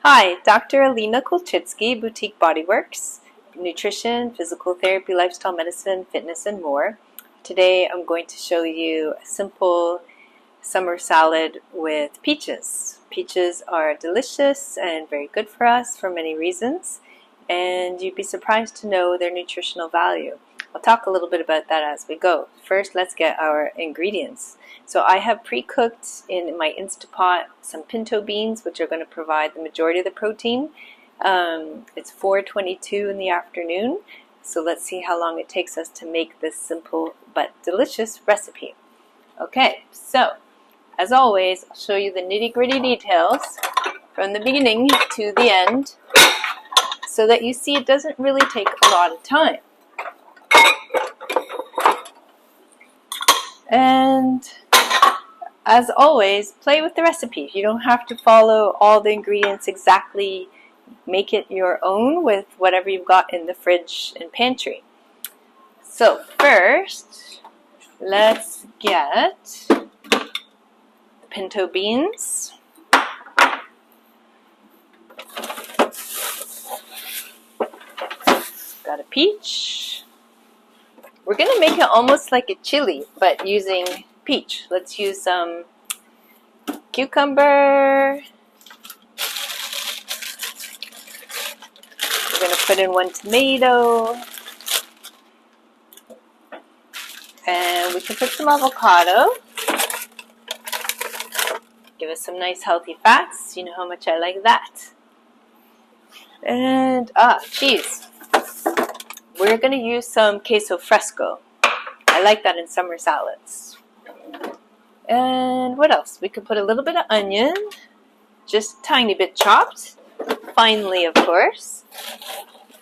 Hi, Dr. Alina Kolchitsky, Boutique Bodyworks, nutrition, physical therapy, lifestyle medicine, fitness, and more. Today I'm going to show you a simple summer salad with peaches. Peaches are delicious and very good for us for many reasons, and you'd be surprised to know their nutritional value. I'll talk a little bit about that as we go. First, let's get our ingredients. So I have pre-cooked in my Instapot some pinto beans, which are going to provide the majority of the protein. It's 4:22 in the afternoon, so let's see how long it takes us to make this simple but delicious recipe. Okay, so as always, I'll show you the nitty-gritty details from the beginning to the end so that you see it doesn't really take a lot of time. And as always, play with the recipe. You don't have to follow all the ingredients exactly. Make it your own with whatever you've got in the fridge and pantry. So first, let's get the pinto beans. Got a peach. We're going to make it almost like a chili, but using peach. Let's use some cucumber. We're going to put in 1 tomato. And we can put some avocado. Give us some nice healthy fats. You know how much I like that. And, cheese. We're going to use some queso fresco. I like that in summer salads. And what else? We could put a little bit of onion, just a tiny bit chopped, finely of course,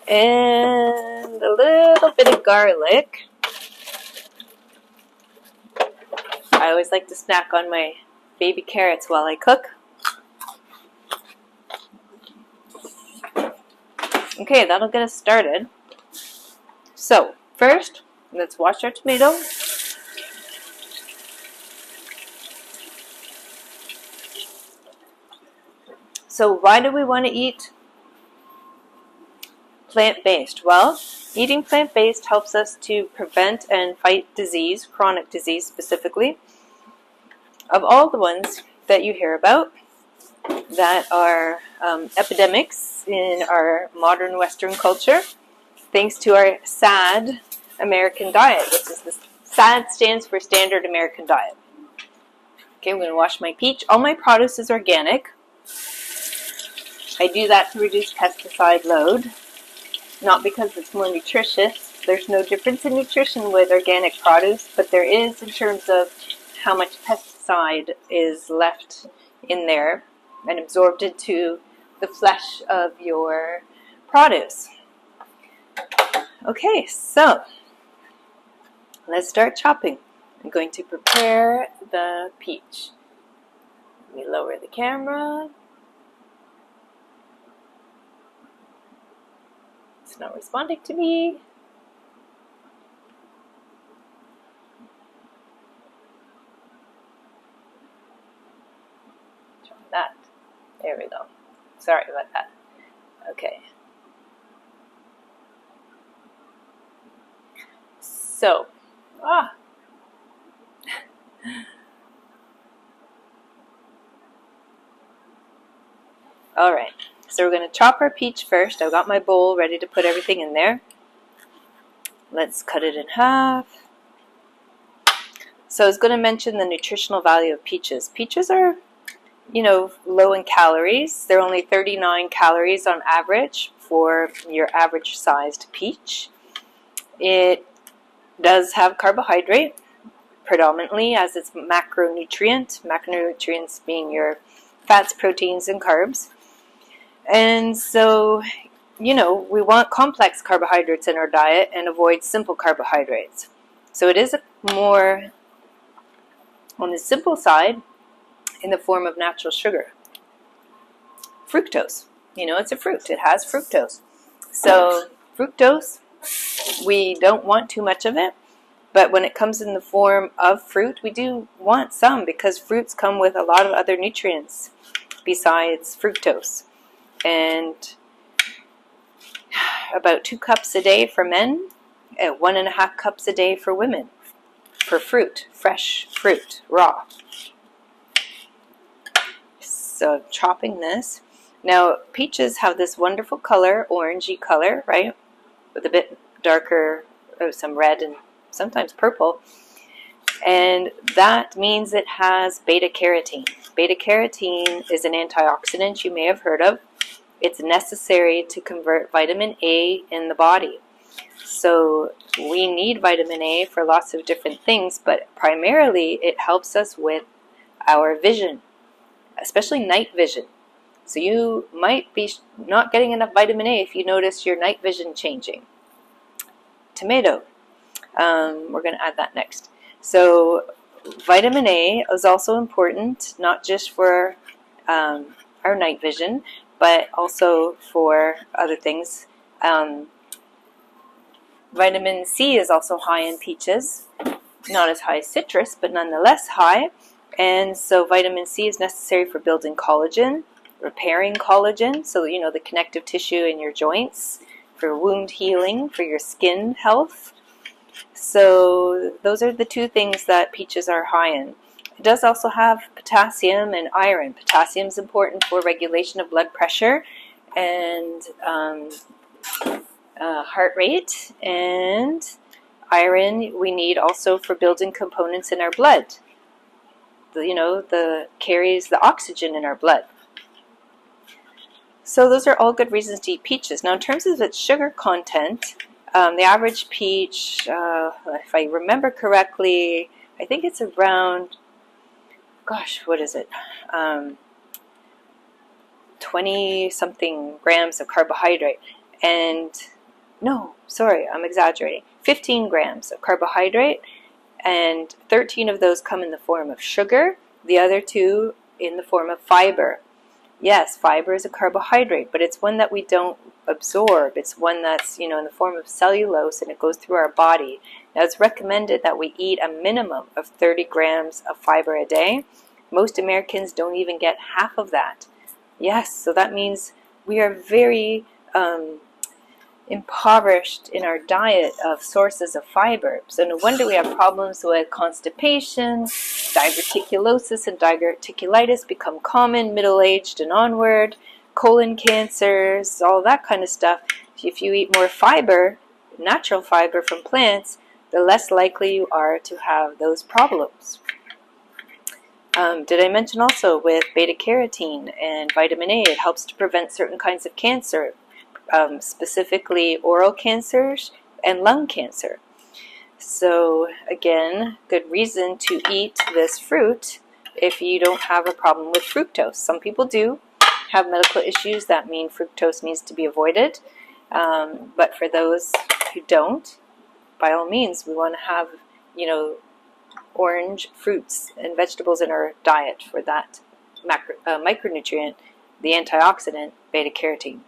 and a little bit of garlic. I always like to snack on my baby carrots while I cook. Okay, that'll get us started. So, first, let's wash our tomato. So, why do we want to eat plant-based? Well, eating plant-based helps us to prevent and fight disease, chronic disease specifically. Of all the ones that you hear about that are epidemics in our modern Western culture, thanks to our SAD American diet, which is the SAD stands for Standard American Diet. Okay, I'm going to wash my peach. All my produce is organic. I do that to reduce pesticide load, not because it's more nutritious. There's no difference in nutrition with organic produce, but there is in terms of how much pesticide is left in there and absorbed into the flesh of your produce. Okay, so let's start chopping. I'm going to prepare the peach. Let me lower the camera. It's not responding to me. Try that. There we go. Sorry about that. Okay. So, all right. So we're going to chop our peach first. I've got my bowl ready to put everything in there. Let's cut it in half. So I was going to mention the nutritional value of peaches. Peaches are, low in calories. They're only 39 calories on average for your average sized peach. It does have carbohydrate predominantly as its macronutrient. Macronutrients being your fats, proteins, and carbs. And so, we want complex carbohydrates in our diet and avoid simple carbohydrates. So it is more on the simple side in the form of natural sugar. Fructose. It's a fruit. It has fructose. So fructose, we don't want too much of it. But when it comes in the form of fruit, we do want some because fruits come with a lot of other nutrients besides fructose. and about 2 cups a day for men, and 1.5 cups a day for women, for fruit, fresh fruit, raw. So chopping this. Now peaches have this wonderful color, orangey color, right? With a bit darker, some red and sometimes purple. And that means it has beta-carotene. Beta-carotene is an antioxidant you may have heard of. It's necessary to convert vitamin A in the body. So we need vitamin A for lots of different things, but primarily it helps us with our vision, especially night vision. So you might be not getting enough vitamin A if you notice your night vision changing. Tomato. We're going to add that next. So vitamin A is also important, not just for our night vision, but also for other things. Vitamin C is also high in peaches, not as high as citrus, but nonetheless high. And so vitamin C is necessary for building collagen, repairing collagen, so you know, the connective tissue in your joints, for wound healing, for your skin health. So those are the 2 things that peaches are high in. It does also have potassium and iron. Potassium is important for regulation of blood pressure and heart rate, and iron we need also for building components in our blood. Carries the oxygen in our blood. So those are all good reasons to eat peaches. Now in terms of its sugar content, the average peach, if I remember correctly, I think it's around, gosh, what is it? 20-something grams of carbohydrate. And, no, sorry, I'm exaggerating. 15 grams of carbohydrate, and 13 of those come in the form of sugar, the other 2 in the form of fiber. Yes, fiber is a carbohydrate, but it's one that we don't absorb. It's one that's, in the form of cellulose, and it goes through our body. Now, it's recommended that we eat a minimum of 30 grams of fiber a day. Most Americans don't even get half of that. Yes, so that means we are very impoverished in our diet of sources of fiber. So no wonder we have problems with constipation, diverticulosis and diverticulitis become common middle-aged and onward, colon cancers, all that kind of stuff. If you eat more fiber, natural fiber from plants, the less likely you are to have those problems. Did I mention also with beta-carotene and vitamin A, it helps to prevent certain kinds of cancer, specifically oral cancers and lung cancer. So again, good reason to eat this fruit if you don't have a problem with fructose. Some people do have medical issues that mean fructose needs to be avoided, but for those who don't, by all means, we want to have, orange fruits and vegetables in our diet for that micronutrient, the antioxidant beta-carotene.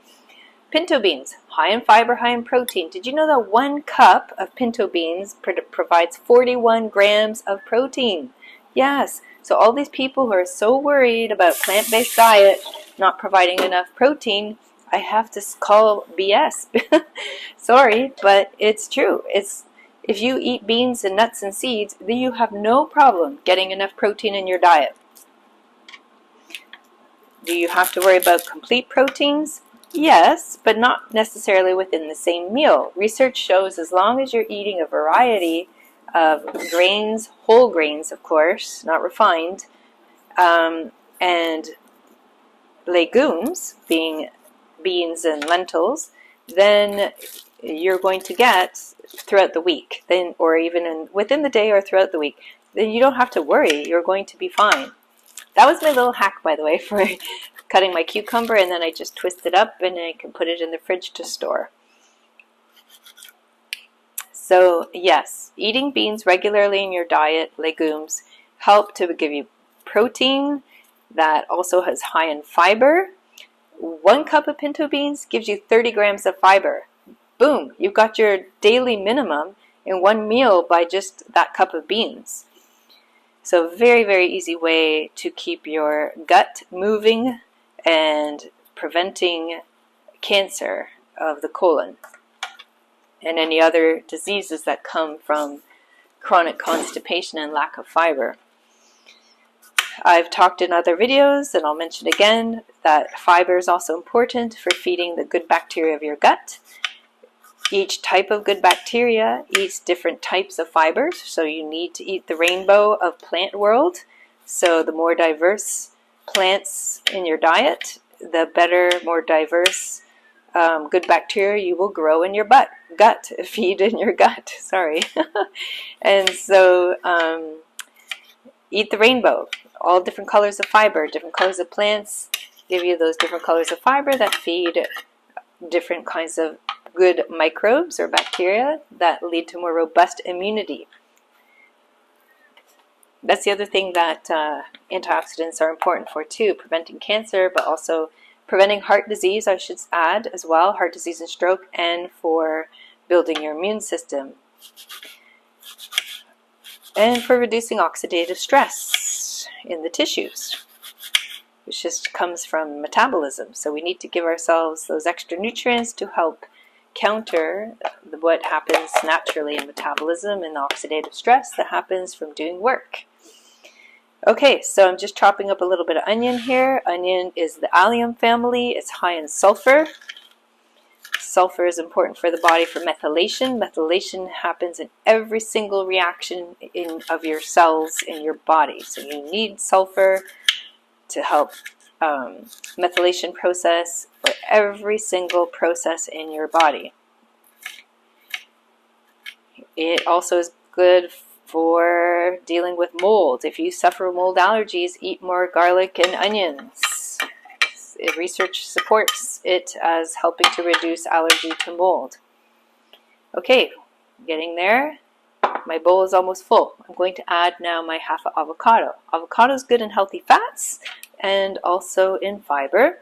Pinto beans, high in fiber, high in protein. Did you know that 1 cup of pinto beans provides 41 grams of protein? Yes, so all these people who are so worried about plant-based diet not providing enough protein, I have to call BS. Sorry, but it's true. If you eat beans and nuts and seeds, then you have no problem getting enough protein in your diet. Do you have to worry about complete proteins? Yes, but not necessarily within the same meal. Research shows as long as you're eating a variety of grains, whole grains of course, not refined, and legumes, being beans and lentils, then you're going to get throughout the week, then, or even within the day or throughout the week, then you don't have to worry. You're going to be fine. That was my little hack, by the way, for cutting my cucumber, and then I just twist it up and I can put it in the fridge to store. So yes, eating beans regularly in your diet, legumes, help to give you protein that also has high in fiber. 1 cup of pinto beans gives you 30 grams of fiber. Boom, you've got your daily minimum in one meal by just that cup of beans. So very, very easy way to keep your gut moving and preventing cancer of the colon and any other diseases that come from chronic constipation and lack of fiber. I've talked in other videos, and I'll mention again, that fiber is also important for feeding the good bacteria of your gut. Each type of good bacteria eats different types of fibers, so you need to eat the rainbow of plant world. So the more diverse plants in your diet, the better, more diverse good bacteria you will grow in your gut, feed in your gut, sorry. And so eat the rainbow, all different colors of fiber, different colors of plants give you those different colors of fiber that feed different kinds of good microbes or bacteria that lead to more robust immunity. That's the other thing that antioxidants are important for too, preventing cancer, but also preventing heart disease, I should add as well, heart disease and stroke, and for building your immune system. And for reducing oxidative stress in the tissues, which just comes from metabolism. So we need to give ourselves those extra nutrients to help counter what happens naturally in metabolism and the oxidative stress that happens from doing work. Okay, so I'm just chopping up a little bit of onion here. Onion is the allium family. It's high in sulfur. Sulfur is important for the body for methylation. Methylation happens in every single reaction of your cells in your body. So you need sulfur to help methylation process for every single process in your body. It also is good for dealing with mold. If you suffer mold allergies, eat more garlic and onions. Research supports it as helping to reduce allergy to mold. Okay, getting there. My bowl is almost full. I'm going to add now my half of avocado. Avocado is good in healthy fats and also in fiber.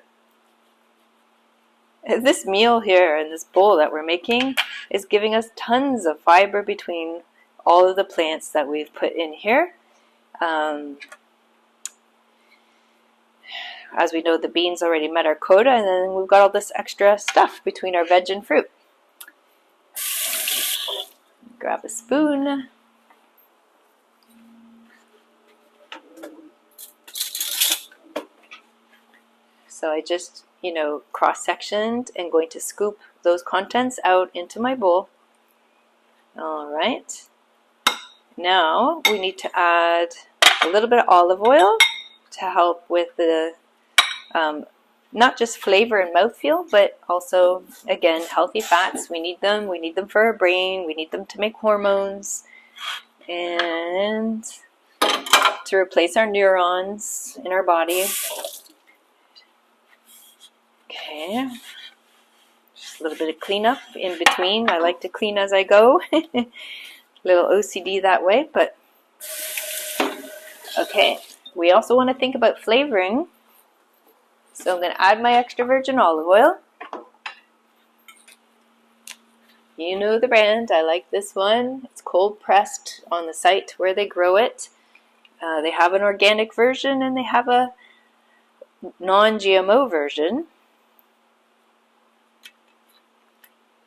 This meal here in this bowl that we're making is giving us tons of fiber between all of the plants that we've put in here. As we know, the beans already met our quota, and then we've got all this extra stuff between our veg and fruit. Grab a spoon. So I just, cross-sectioned and going to scoop those contents out into my bowl. All right. Now we need to add a little bit of olive oil to help with the not just flavor and mouthfeel, but also, again, healthy fats. We need them. We need them for our brain. We need them to make hormones and to replace our neurons in our body. Okay. Just a little bit of cleanup in between. I like to clean as I go. Little OCD that way, but okay. We also want to think about flavoring. So I'm going to add my extra virgin olive oil. You know the brand. I like this one. It's cold pressed on the site where they grow it. They have an organic version and they have a non-GMO version.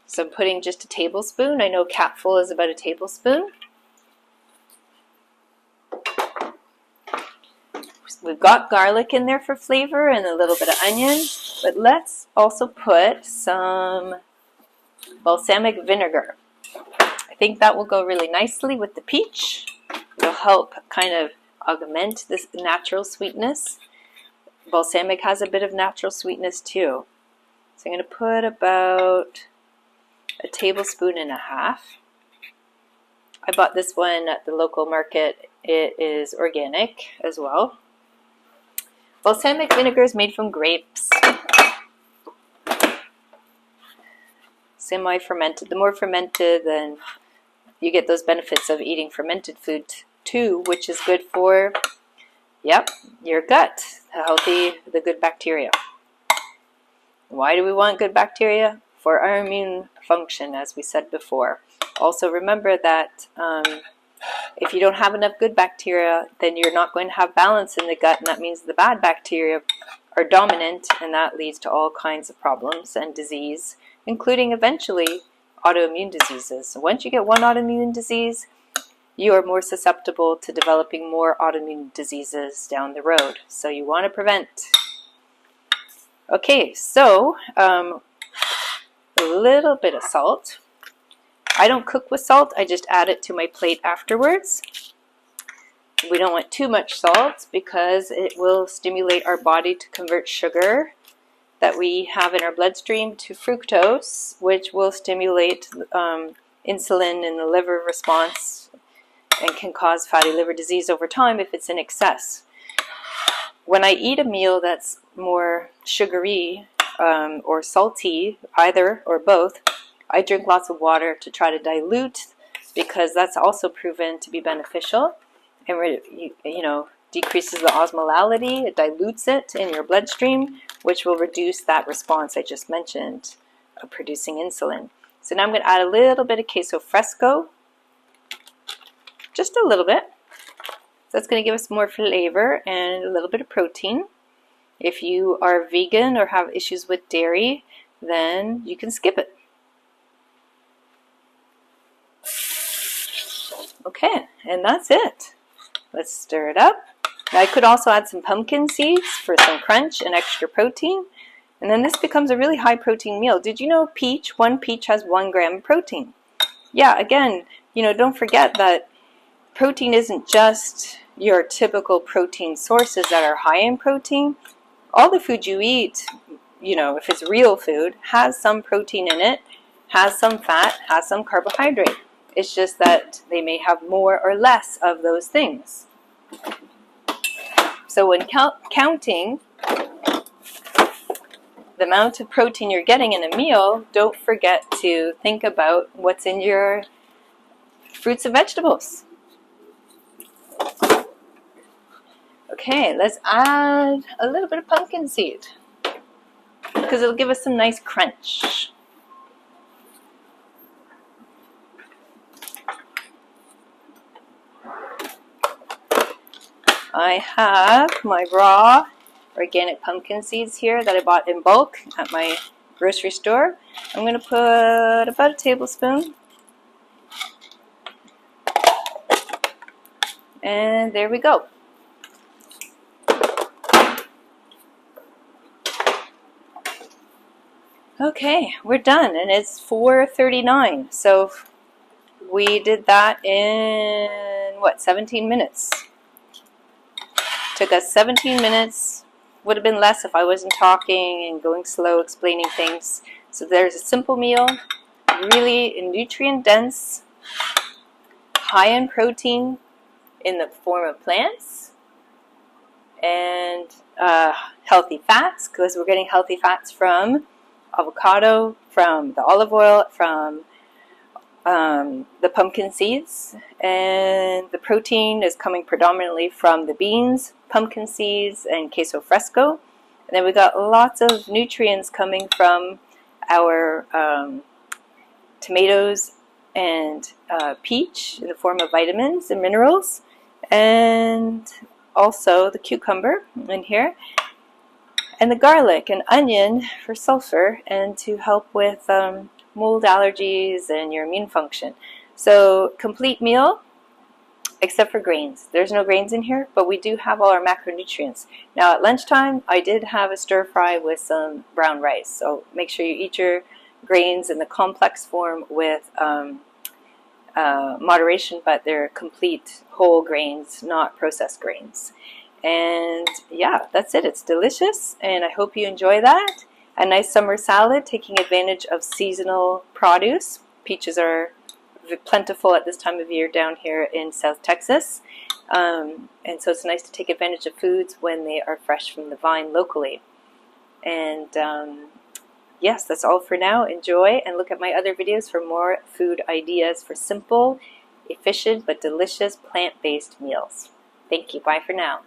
So I'm putting just a tablespoon. I know a capful is about a tablespoon. We've got garlic in there for flavor and a little bit of onion, but let's also put some balsamic vinegar. I think that will go really nicely with the peach. It'll help kind of augment this natural sweetness. Balsamic has a bit of natural sweetness too. So I'm going to put about a tablespoon and a half. I bought this one at the local market. It is organic as well. Balsamic vinegar is made from grapes. Semi-fermented. The more fermented, then you get those benefits of eating fermented food too, which is good for, your gut, the good bacteria. Why do we want good bacteria? For our immune function, as we said before. Also remember that If you don't have enough good bacteria, then you're not going to have balance in the gut, and that means the bad bacteria are dominant, and that leads to all kinds of problems and disease, including eventually autoimmune diseases. So once you get one autoimmune disease, you are more susceptible to developing more autoimmune diseases down the road. So you want to prevent. Okay, so a little bit of salt. I don't cook with salt, I just add it to my plate afterwards. We don't want too much salt because it will stimulate our body to convert sugar that we have in our bloodstream to fructose, which will stimulate insulin in the liver response and can cause fatty liver disease over time if it's in excess. When I eat a meal that's more sugary or salty, either or both, I drink lots of water to try to dilute, because that's also proven to be beneficial, and decreases the osmolality. It dilutes it in your bloodstream, which will reduce that response I just mentioned of producing insulin. So now I'm going to add a little bit of queso fresco, just a little bit. That's going to give us more flavor and a little bit of protein. If you are vegan or have issues with dairy, then you can skip it. Okay, and that's it. Let's stir it up. Now I could also add some pumpkin seeds for some crunch and extra protein. And then this becomes a really high protein meal. Did you know one peach has 1 gram of protein? Yeah, again, don't forget that protein isn't just your typical protein sources that are high in protein. All the food you eat, if it's real food, has some protein in it, has some fat, has some carbohydrate. It's just that they may have more or less of those things. So when counting the amount of protein you're getting in a meal, don't forget to think about what's in your fruits and vegetables. Okay, let's add a little bit of pumpkin seed because it'll give us some nice crunch. I have my raw organic pumpkin seeds here that I bought in bulk at my grocery store. I'm going to put about a tablespoon. And there we go. Okay, we're done, and it's 4:39. So we did that in, 17 minutes. Took us 17 minutes. Would have been less if I wasn't talking and going slow explaining things. So there's a simple meal, really nutrient dense, high in protein in the form of plants, and healthy fats, because we're getting healthy fats from avocado, from the olive oil, from the pumpkin seeds, and the protein is coming predominantly from the beans, pumpkin seeds, and queso fresco. And then we got lots of nutrients coming from our tomatoes and peach in the form of vitamins and minerals, and also the cucumber in here, and the garlic and onion for sulfur and to help with mold allergies and your immune function. So complete meal except for grains. There's no grains in here, but we do have all our macronutrients. Now at lunchtime I did have a stir fry with some brown rice, so make sure you eat your grains in the complex form with moderation, but they're complete whole grains, not processed grains. And yeah, that's it. It's delicious, and I hope you enjoy that. A nice summer salad, taking advantage of seasonal produce. Peaches are plentiful at this time of year down here in South Texas. And so it's nice to take advantage of foods when they are fresh from the vine locally. And yes, that's all for now. Enjoy, and look at my other videos for more food ideas for simple, efficient, but delicious plant-based meals. Thank you. Bye for now.